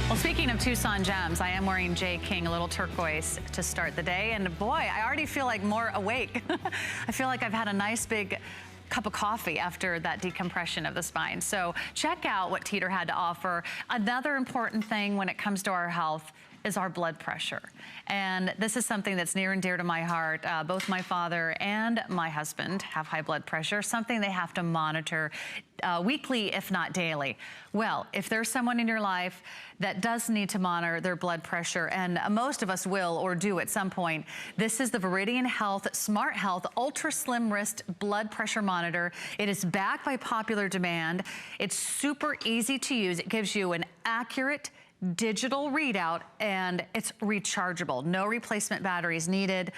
Well, speaking of Tucson gems, I am wearing J. King, a little turquoise, to start the day. And boy, I already feel like more awake. I feel like I've had a nice big cup of coffee after that decompression of the spine. So check out what Teeter had to offer. Another important thing when it comes to our health is our blood pressure. And this is something that's near and dear to my heart. Both my father and my husband have high blood pressure, something they have to monitor weekly, if not daily. Well, if there's someone in your life that does need to monitor their blood pressure, and most of us will or do at some point, this is the Veridian Health SmartHeart Ultra Slim Wrist Blood Pressure Monitor. It is backed by popular demand. It's super easy to use. It gives you an accurate digital readout, and it's rechargeable. No replacement batteries needed.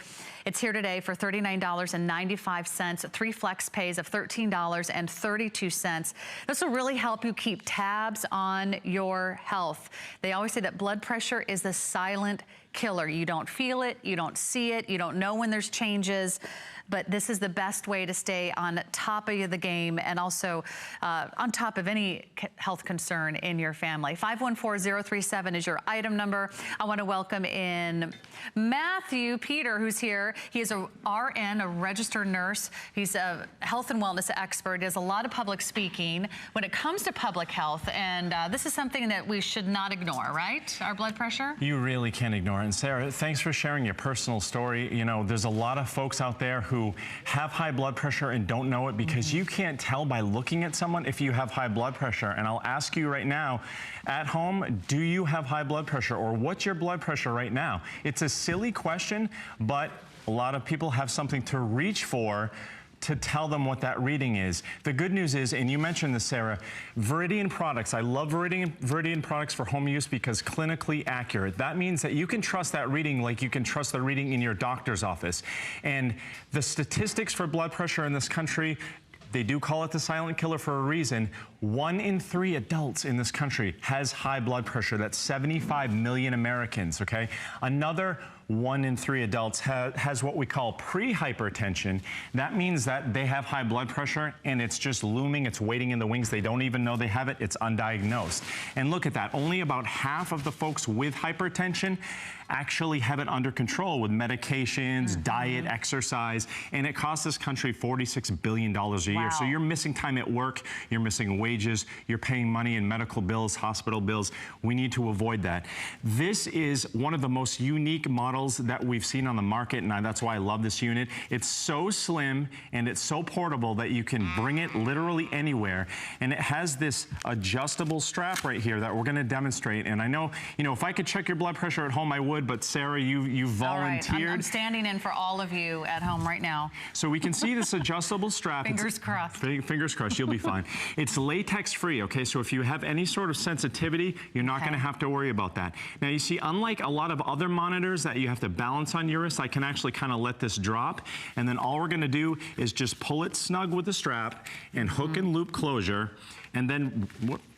It's here today for $39.95, 3 flex pays of $13.32. This will really help you keep tabs on your health. They always say that blood pressure is the silent killer. You don't feel it, you don't see it, you don't know when there's changes, but this is the best way to stay on top of the game and also on top of any health concern in your family. 514037 is your item number. I want to welcome in Matthew Peter, who's here. He is a RN, a registered nurse. He's a health and wellness expert. He does a lot of public speaking when it comes to public health, and this is something that we should not ignore, right? Our blood pressure? You really can't ignore it. And Sarah, thanks for sharing your personal story. You know, there's a lot of folks out there who have high blood pressure and don't know it because you can't tell by looking at someone if you have high blood pressure. And I'll ask you right now, at home, do you have high blood pressure, or what's your blood pressure right now? It's a silly question, but a lot of people have something to reach for to tell them what that reading is. The good news is, and you mentioned this, Sarah, Veridian products. I love Veridian products for home use because clinically accurate. That means that you can trust that reading like you can trust the reading in your doctor's office. And the statistics for blood pressure in this country, they do call it the silent killer for a reason. 1 in 3 adults in this country has high blood pressure. That's 75 million Americans, okay? Another 1 in 3 adults has what we call pre-hypertension. That means that they have high blood pressure and it's just looming, it's waiting in the wings. They don't even know they have it, it's undiagnosed. And look at that, only about half of the folks with hypertension actually have it under control with medications, diet, exercise, and it costs this country $46 billion a year. So you're missing time at work, you're missing wages, you're paying money in medical bills, hospital bills. We need to avoid that. This is one of the most unique models that we've seen on the market, and that's why I love this unit. It's so slim and it's so portable that you can bring it literally anywhere, and it has this adjustable strap right here that we're going to demonstrate. And I know, you know, if I could check your blood pressure at home, I would, but Sarah, you volunteered. All right. I'm standing in for all of you at home right now. So we can see this adjustable strap. Fingers crossed. Fingers crossed, you'll be fine. It's latex free, okay? So if you have any sort of sensitivity, you're not going to have to worry about that. Now you see, unlike a lot of other monitors that you have to balance on your wrist, I can actually kind of let this drop, and then all we're going to do is just pull it snug with the strap and hook and loop closure. And then,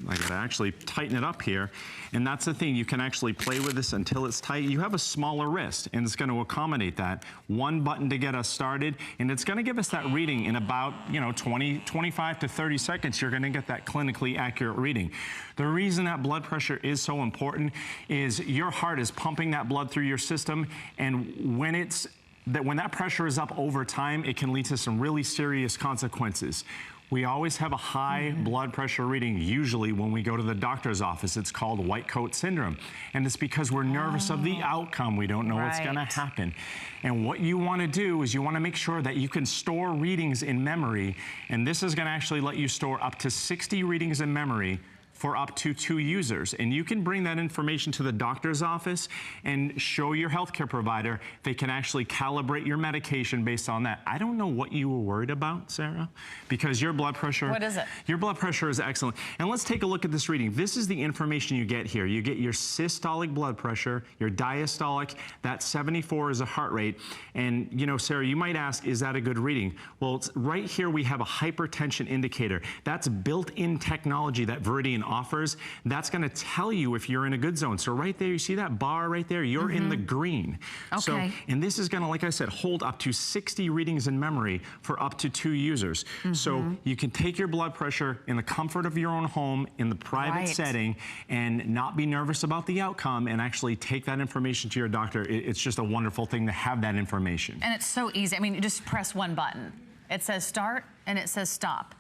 I gotta actually tighten it up here. And that's the thing, you can actually play with this until it's tight. You have a smaller wrist, and it's gonna accommodate that. One button to get us started, and it's gonna give us that reading in about, 25 to 30 seconds, you're gonna get that clinically accurate reading. The reason that blood pressure is so important is your heart is pumping that blood through your system, and when that pressure is up over time, it can lead to some really serious consequences. We always have a high blood pressure reading, usually when we go to the doctor's office. It's called white coat syndrome. And it's because we're nervous of the outcome. We don't know what's gonna happen. And what you wanna do is you wanna make sure that you can store readings in memory. And this is gonna actually let you store up to 60 readings in memory for up to 2 users. And you can bring that information to the doctor's office and show your healthcare provider. They can actually calibrate your medication based on that. I don't know what you were worried about, Sarah, because your blood pressure— What is it? Your blood pressure is excellent. And let's take a look at this reading. This is the information you get here. You get your systolic blood pressure, your diastolic, that 74 is a heart rate. And Sarah, you might ask, is that a good reading? Well, right here we have a hypertension indicator. That's built-in technology that Veridian Veridian offers, that's going to tell you if you're in a good zone. So right there, you see that bar right there? You're in the green. Okay. So, and this is going to, like I said, hold up to 60 readings in memory for up to 2 users. So you can take your blood pressure in the comfort of your own home, in the private setting, and not be nervous about the outcome, and actually take that information to your doctor. It's just a wonderful thing to have that information. And it's so easy. I mean, you just press one button. It says start and it says stop.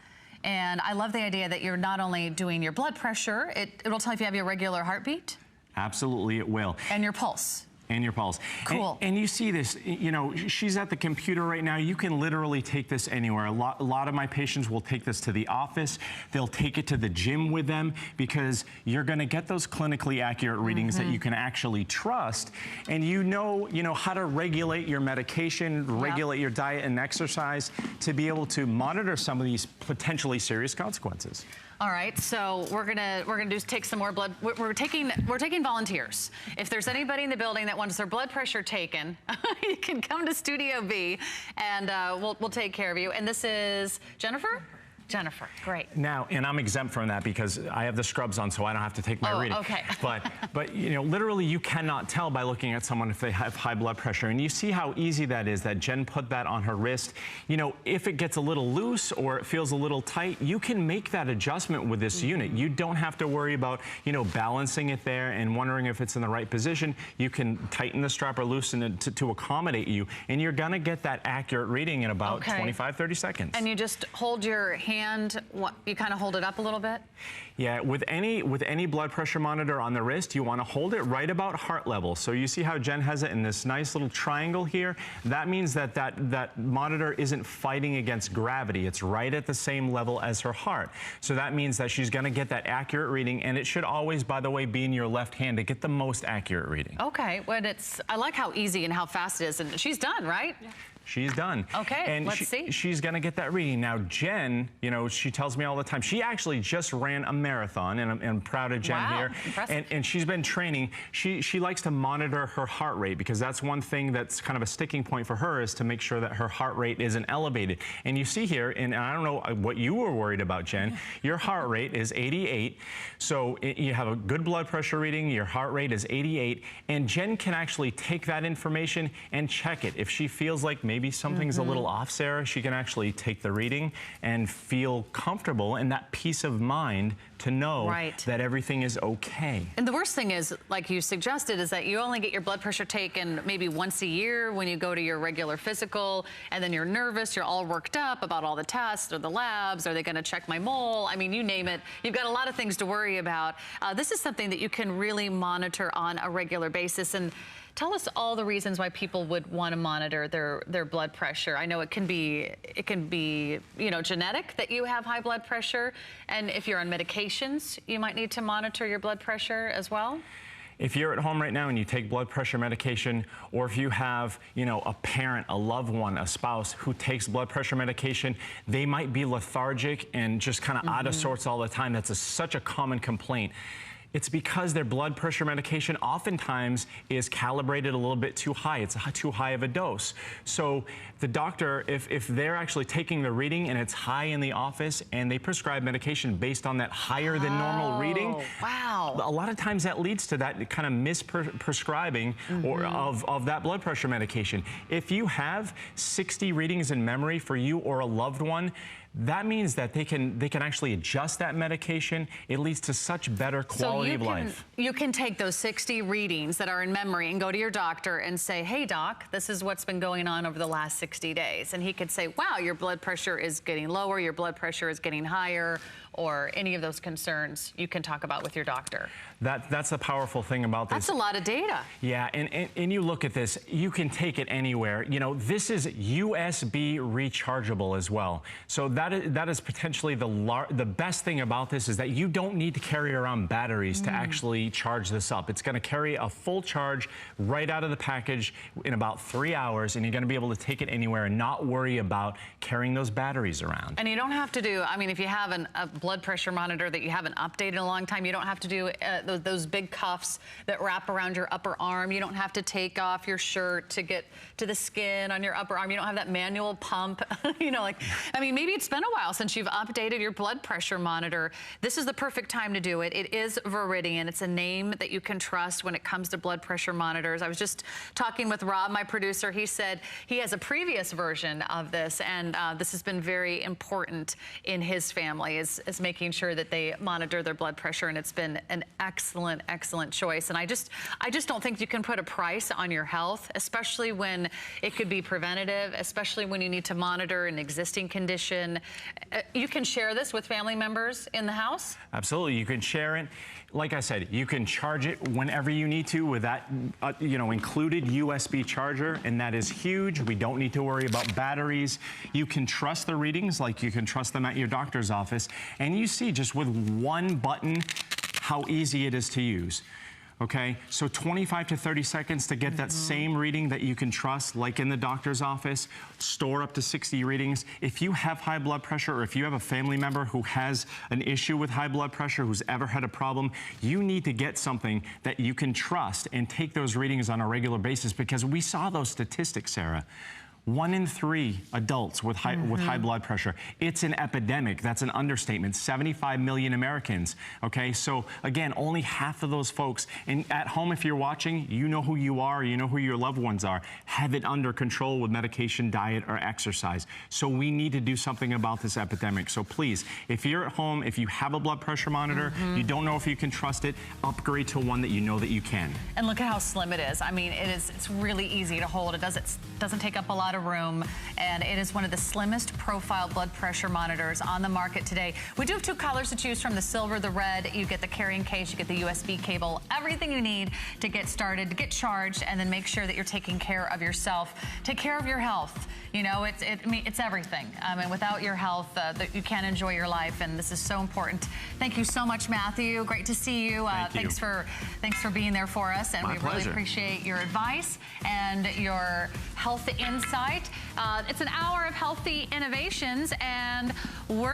And I love the idea that you're not only doing your blood pressure, it'll tell you if you have your regular heartbeat. Absolutely, it will. And your pulse. And your pulse. Cool. And you see this, you know, she's at the computer right now. You can literally take this anywhere. A lot of my patients will take this to the office. They'll take it to the gym with them, because you're going to get those clinically accurate readings that you can actually trust. And you know how to regulate your medication, regulate your diet and exercise to be able to monitor some of these potentially serious consequences. All right, so we're gonna take some more blood. We're taking volunteers. If there's anybody in the building that wants their blood pressure taken, you can come to Studio B, and we'll take care of you. And this is Jennifer. Jennifer, great. Now, and I'm exempt from that because I have the scrubs on, so I don't have to take my reading. Okay. but you know, literally, you cannot tell by looking at someone if they have high blood pressure. And you see how easy that is. That Jen put that on her wrist. You know, if it gets a little loose or it feels a little tight, you can make that adjustment with this unit. You don't have to worry about, you know, balancing it there and wondering if it's in the right position. You can tighten the strap or loosen it to accommodate you, and you're gonna get that accurate reading in about 25, 30 seconds. And you just hold your hand. You kind of hold it up a little bit? Yeah, with any blood pressure monitor on the wrist, you want to hold it right about heart level. So you see how Jen has it in this nice little triangle here? That means that monitor isn't fighting against gravity. It's right at the same level as her heart. So that means that she's going to get that accurate reading, and it should always, by the way, be in your left hand to get the most accurate reading. Okay, well, I like how easy and how fast it is, and she's done, right? Yeah. She's done. Okay, and let's see. She's going to get that reading. Now, Jen, you know, she tells me all the time, she actually just ran a marathon, and I'm proud of Jen here. Impressive. And she's been training. She likes to monitor her heart rate, because that's one thing that's kind of a sticking point for her, is to make sure that her heart rate isn't elevated. And you see here, and I don't know what you were worried about, Jen, your heart rate is 88. So you have a good blood pressure reading, your heart rate is 88, and Jen can actually take that information and check it. If she feels like maybe something's a little off, Sarah, she can actually take the reading and feel comfortable and that peace of mind to know that everything is okay. And the worst thing is, like you suggested, is that you only get your blood pressure taken maybe once a year when you go to your regular physical, and then you're nervous, you're all worked up about all the tests or the labs. Are they going to check my mole? I mean, you name it. You've got a lot of things to worry about. This is something that you can really monitor on a regular basis. And tell us all the reasons why people would want to monitor their blood pressure. I know it can be, you know, genetic that you have high blood pressure, and if you're on medications, you might need to monitor your blood pressure as well. If you're at home right now and you take blood pressure medication, or if you have, you know, a parent, a loved one, a spouse who takes blood pressure medication, they might be lethargic and just kind of out of sorts all the time. That's such a common complaint. It's because their blood pressure medication oftentimes is calibrated a little bit too high. It's too high of a dose. So the doctor, if they're actually taking the reading and it's high in the office and they prescribe medication based on that higher than normal reading, a lot of times that leads to that kind of misprescribing of that blood pressure medication. If you have 60 readings in memory for you or a loved one, that means that they can actually adjust that medication. It leads to such better quality of life. You can take those 60 readings that are in memory and go to your doctor and say, hey, doc, this is what's been going on over the last 60 days. And he could say, wow, your blood pressure is getting lower, your blood pressure is getting higher, or any of those concerns you can talk about with your doctor. That's the powerful thing about this. That's a lot of data. Yeah, and you look at this, you can take it anywhere. You know, this is USB rechargeable as well. So that is potentially the best thing about this, is that you don't need to carry around batteries to actually charge this up. It's going to carry a full charge right out of the package in about 3 hours, and you're going to be able to take it anywhere and not worry about carrying those batteries around. And you don't have to do, I mean, if you have a blood pressure monitor that you haven't updated in a long time. You don't have to do those big cuffs that wrap around your upper arm. You don't have to take off your shirt to get to the skin on your upper arm. You don't have that manual pump. You know, like, I mean, maybe it's been a while since you've updated your blood pressure monitor. This is the perfect time to do it. It is Veridian. It's a name that you can trust when it comes to blood pressure monitors. I was just talking with Rob, my producer. He said he has a previous version of this, and this has been very important in his family, is making sure that they monitor their blood pressure, and it's been an excellent, excellent choice. And I just don't think you can put a price on your health, especially when it could be preventative, especially when you need to monitor an existing condition. You can share this with family members in the house? Absolutely, you can share it. Like I said, you can charge it whenever you need to with that, you know, included USB charger, and that is huge. We don't need to worry about batteries. You can trust the readings like you can trust them at your doctor's office, and you see just with one button how easy it is to use. Okay, so 25 to 30 seconds to get that same reading that you can trust, like in the doctor's office. Store up to 60 readings. If you have high blood pressure, or if you have a family member who has an issue with high blood pressure, who's ever had a problem, you need to get something that you can trust and take those readings on a regular basis, because we saw those statistics, Sarah. 1 in 3 adults with high blood pressure. It's an epidemic. That's an understatement. 75 million Americans. Okay, so again, only half of those folks, and at home if you're watching, you know who you are, you know who your loved ones are, have it under control with medication, diet, or exercise. So we need to do something about this epidemic. So please, if you're at home, if you have a blood pressure monitor, you don't know if you can trust it, upgrade to one that you know that you can. And look at how slim it is. I mean, it's really easy to hold. It doesn't take up a lot of room, and it is one of the slimmest profile blood pressure monitors on the market today. We do have 2 colors to choose from, the silver, the red. You get the carrying case, you get the USB cable, everything you need to get started, to get charged, and then make sure that you're taking care of yourself. Take care of your health. You know, it's everything. I mean, without your health, you can't enjoy your life, and this is so important. Thank you so much, Matthew. Great to see you. Thanks for being there for us, and My pleasure. Really appreciate your advice and your health insight. It's an hour of healthy innovations, and we're